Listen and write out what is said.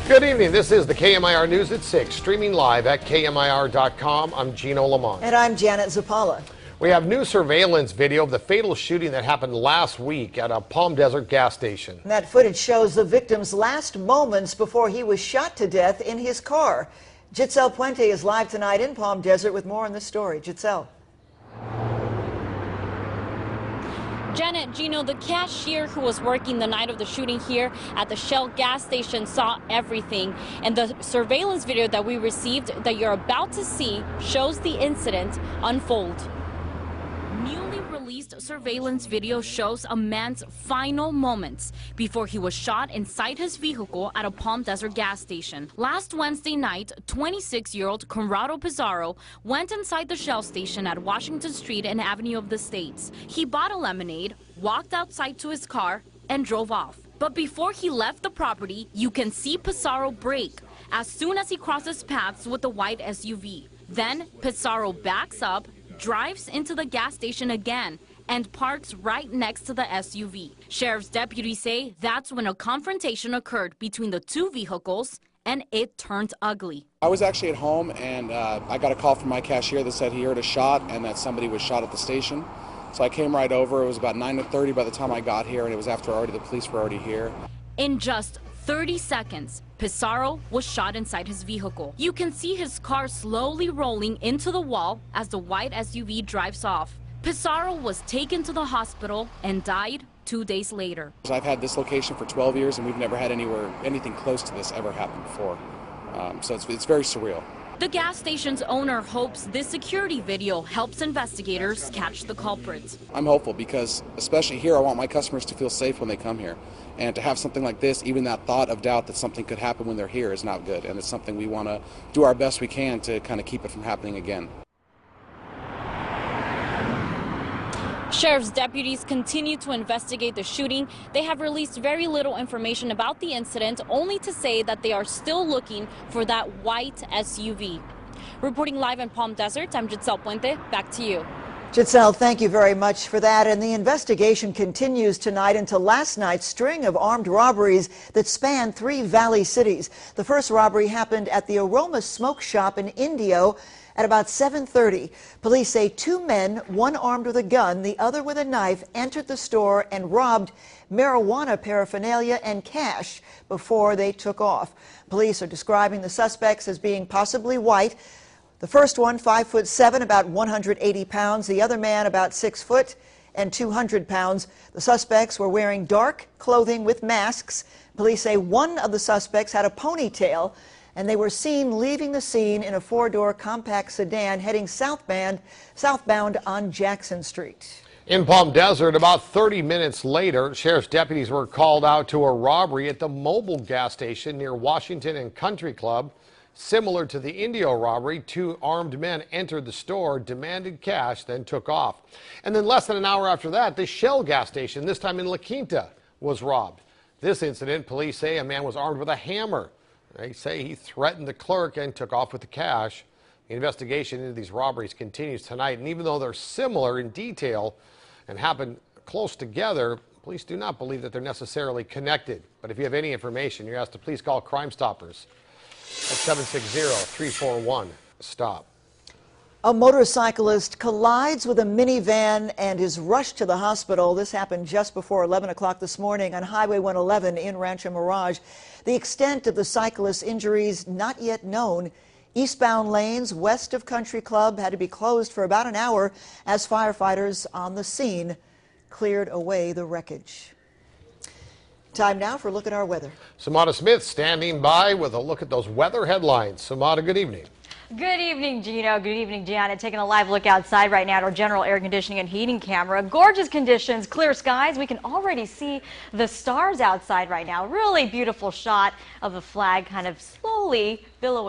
Good evening. This is the KMIR News at 6, streaming live at KMIR.com. I'm Gino KMIR. And I'm Janet Zappala. We have new surveillance video of the fatal shooting that happened last week at a Palm Desert gas station. And that footage shows the victim's last moments before he was shot to death in his car. Giselle Puente is live tonight in Palm Desert with more on this story. Giselle. Janet, Gino, the cashier who was working the night of the shooting here at the Shell gas station saw everything. And the surveillance video that we received that you're about to see shows the incident unfold. Newly released surveillance video shows a man's final moments before he was shot inside his vehicle at a Palm Desert gas station. Last Wednesday night, 26-year-old Conrado Pizarro went inside the Shell station at Washington Street and Avenue of the States. He bought a lemonade, walked outside to his car, and drove off. But before he left the property, you can see Pizarro brake as soon as he crosses paths with the white SUV. Then Pizarro backs up, drives into the gas station again, and parks right next to the SUV. Sheriff's deputies say that's when a confrontation occurred between the two vehicles, and it turned ugly. I was actually at home, and I got a call from my cashier that said he heard a shot and that somebody was shot at the station. So I came right over. It was about 9:30 by the time I got here, and it was after the police were already here. In just 30 seconds, Pizarro was shot inside his vehicle. You can see his car slowly rolling into the wall as the white SUV drives off. Pizarro was taken to the hospital and died 2 days later. I've had this location for 12 years, and we've never had anything close to this ever happen before. So it's very surreal. The gas station's owner hopes this security video helps investigators catch the culprits. I'm hopeful because, especially here, I want my customers to feel safe when they come here. And to have something like this, even that thought of doubt that something could happen when they're here is not good. And it's something we want to do our best we can to kind of keep it from happening again. Sheriff's deputies continue to investigate the shooting. They have released very little information about the incident, only to say that they are still looking for that white SUV. Reporting live in Palm Desert, I'm Giselle Puente. Back to you. Giselle, thank you very much for that. And the investigation continues tonight into last night's string of armed robberies that span 3 Valley cities. The first robbery happened at the Aroma Smoke Shop in Indio at about 7:30. Police say 2 men, one armed with a gun, the other with a knife, entered the store and robbed marijuana paraphernalia and cash before they took off. Police are describing the suspects as being possibly white. The first one, 5'7", about 180 pounds. The other man, about 6 foot and 200 pounds. The suspects were wearing dark clothing with masks. Police say one of the suspects had a ponytail, and they were seen leaving the scene in a 4-door compact sedan heading southbound on Jackson Street. In Palm Desert, about 30 minutes later, sheriff's deputies were called out to a robbery at the Mobile gas station near Washington and Country Club. Similar to the Indio robbery, 2 armed men entered the store, demanded cash, then took off. And then less than an hour after that, the Shell gas station, this time in La Quinta, was robbed. This incident, police say a man was armed with a hammer. They say he threatened the clerk and took off with the cash. The investigation into these robberies continues tonight, and even though they're similar in detail and happen close together, police do not believe that they're necessarily connected. But if you have any information, you're asked to please call Crime Stoppers at 760-341-STOP. A motorcyclist collides with a minivan and is rushed to the hospital. This happened just before 11 o'clock this morning on Highway 111 in Rancho Mirage. The extent of the cyclist's injuries not yet known. Eastbound lanes west of Country Club had to be closed for about an hour as firefighters on the scene cleared away the wreckage. Time now for a look at our weather. Samada Smith standing by with a look at those weather headlines. Samada, good evening. Good evening, Gino. Good evening, Janet. Taking a live look outside right now at our general air conditioning and heating camera. Gorgeous conditions, clear skies. We can already see the stars outside right now. Really beautiful shot of the flag kind of slowly billowing.